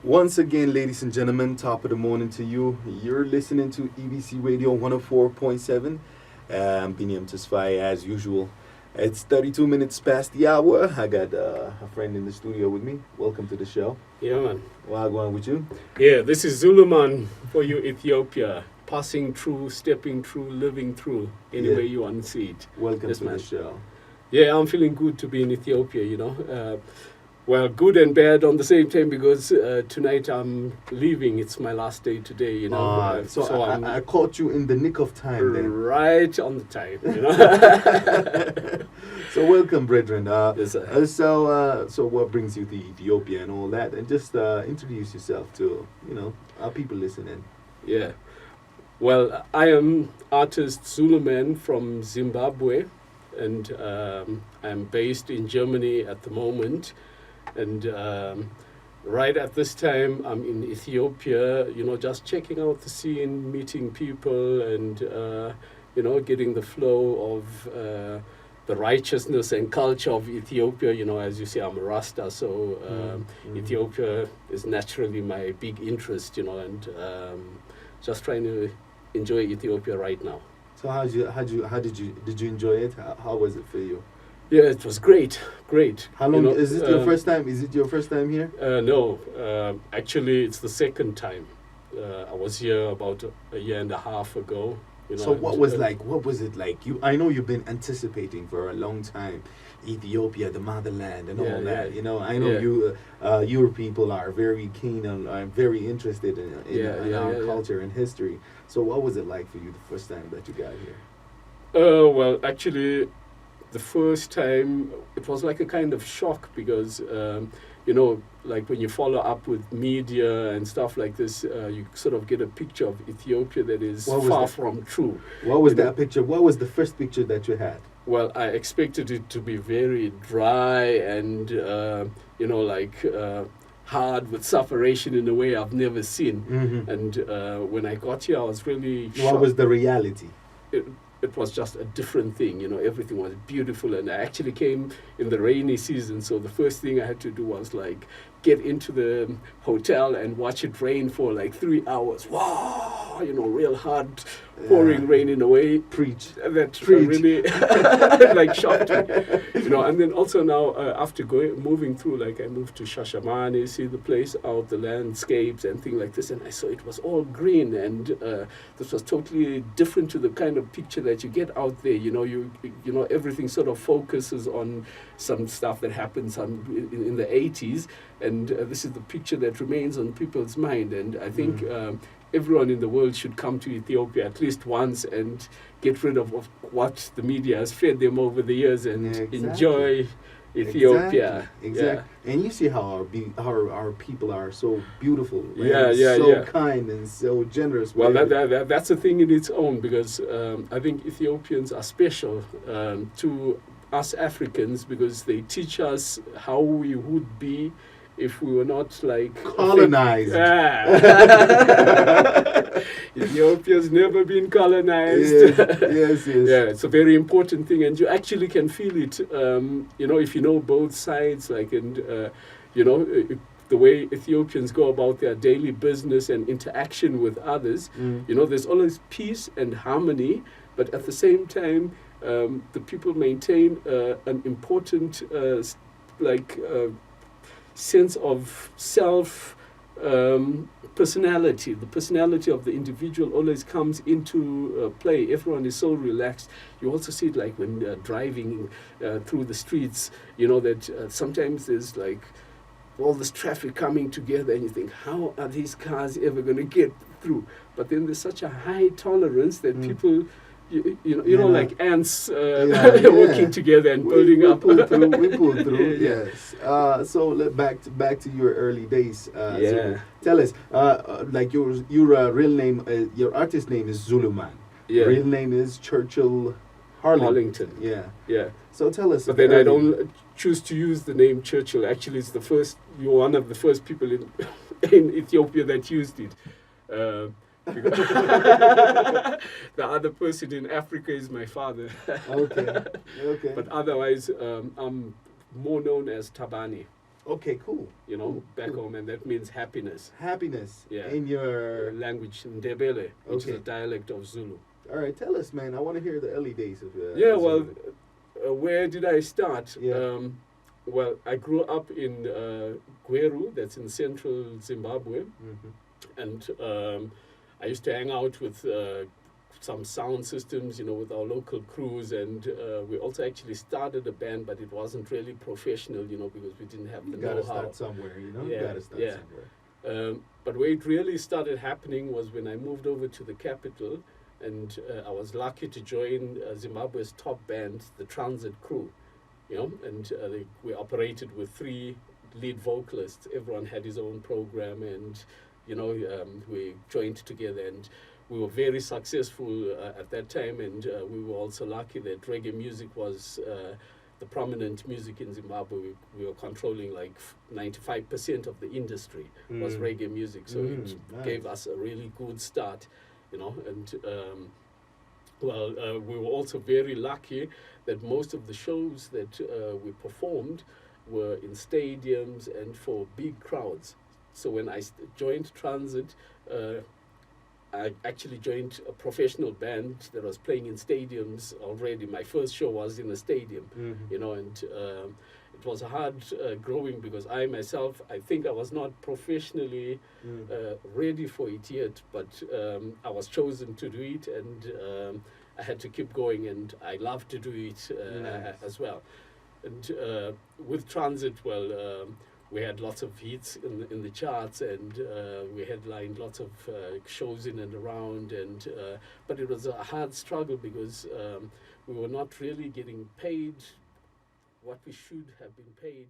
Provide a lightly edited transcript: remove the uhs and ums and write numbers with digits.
Once again, ladies and gentlemen, top of the morning to you. You're listening to EBC Radio 104.7. Binny as usual. It's 32 minutes past the hour. I got a friend in the studio with me. Welcome to the show. Yeah, man. Wagwan with you. Yeah, this is Zuluman for you, Ethiopia. Passing through, stepping through, living through, any way you want to see it. Welcome Yes, to man. the show. Yeah, I'm feeling good to be in Ethiopia, Well, good and bad on the same time because tonight I'm leaving. It's my last day today, So I caught you in the nick of time then. right on the time, So welcome, brethren. Yes, sir. So what brings you to Ethiopia and all that? And just introduce yourself to, our people listening. Yeah. Well, I am artist Zuluman from Zimbabwe, and I'm based in Germany at the moment. And right at this time, I'm in Ethiopia, just checking out the scene, meeting people, and, getting the flow of the righteousness and culture of Ethiopia. As you see, I'm a Rasta, so Ethiopia is naturally my big interest, and just trying to enjoy Ethiopia right now. So did you enjoy it? How was it for you? Yeah, it was great. How long is it your first time? Is it your first time here? No, actually, it's the second time. I was here about a year and a half ago. So what was it like? I know you've been anticipating for a long time, Ethiopia, the motherland, and all that. I know your people are very keen and are very interested in our culture and history. So what was it like for you the first time that you got here? Well, actually, the first time it was like a kind of shock because like when you follow up with media and stuff like this, you sort of get a picture of Ethiopia that is far from true. What was that picture? What was the first picture that you had? Well, I expected it to be very dry and hard with sufferation in a way I've never seen. Mm-hmm. And when I got here, I was really shocked. What was the reality? It was just a different thing, everything was beautiful, and I actually came in the rainy season, so the first thing I had to do was like get into the hotel and watch it rain for like 3 hours. Wow, real hard pouring rain in a way. Preach. That really like shocked me. And then also now after moving through, like I moved to Shashamane, see the place out, the landscapes and things like this, and I saw it was all green, and this was totally different to the kind of picture that you get out there. Everything sort of focuses on some stuff that happened in the 80s, and this is the picture that remains on people's mind. And I think everyone in the world should come to Ethiopia at least once and get rid of what the media has fed them over the years and enjoy Ethiopia. Exactly. Yeah. And you see how our people are so beautiful, kind and so generous. Well, that's a thing in its own, because I think Ethiopians are special to us Africans, because they teach us how we would be if we were not like colonized. Ethiopia's never been colonized. Yes. Yeah, it's a very important thing, and you actually can feel it. If you know both sides, the way Ethiopians go about their daily business and interaction with others. There's always peace and harmony, but at the same time, the people maintain an important sense of self personality. The personality of the individual always comes into play. Everyone is so relaxed. You also see it like when driving through the streets, that sometimes there's like all this traffic coming together, and you think, how are these cars ever going to get through? But then there's such a high tolerance that people like ants working together and building up. We pull through. Yes. So back to your early days. So tell us, your real name, your artist name is Zuluman. Yeah. Real name is Churchill Harlington. Yeah. So tell us. But then I don't choose to use the name Churchill. Actually, it's you're one of the first people in Ethiopia that used it. The other person in Africa is my father. Okay. But otherwise, I'm more known as Tabani. Okay, cool. You know, Cool, back cool. home, and that means happiness. Happiness. Yeah. In your Language, Ndebele, which Okay. is a dialect of Zulu. All right, tell us, man. I want to hear the early days of Yeah, well, Zulu. where did I start? Yeah. Well, I grew up in Gweru, that's in central Zimbabwe, and I used to hang out with some sound systems, you know, with our local crews, and we also actually started a band, but it wasn't really professional, you know, because we didn't have the You gotta know-how. start somewhere, you know. Yeah, You gotta start yeah. somewhere. But where it really started happening was when I moved over to the capital, and I was lucky to join Zimbabwe's top band, the Transit Crew, you know, and we operated with 3 lead vocalists. Everyone had his own program, and you know, we joined together, and we were very successful at that time, and we were also lucky that reggae music was the prominent music in Zimbabwe. We were controlling like 95% of the industry was reggae music, so it Nice. gave us a really good start, you know, and we were also very lucky that most of the shows that we performed were in stadiums and for big crowds. So when I joined Transit, I actually joined a professional band that was playing in stadiums already. My first show was in a stadium, you know, and it was hard growing because I myself, I think I was not professionally ready for it yet, but I was chosen to do it, and I had to keep going, and I love to do it Nice. as well. And with Transit, well, we had lots of hits in the charts, and we headlined lots of shows in and around, and but it was a hard struggle because we were not really getting paid what we should have been paid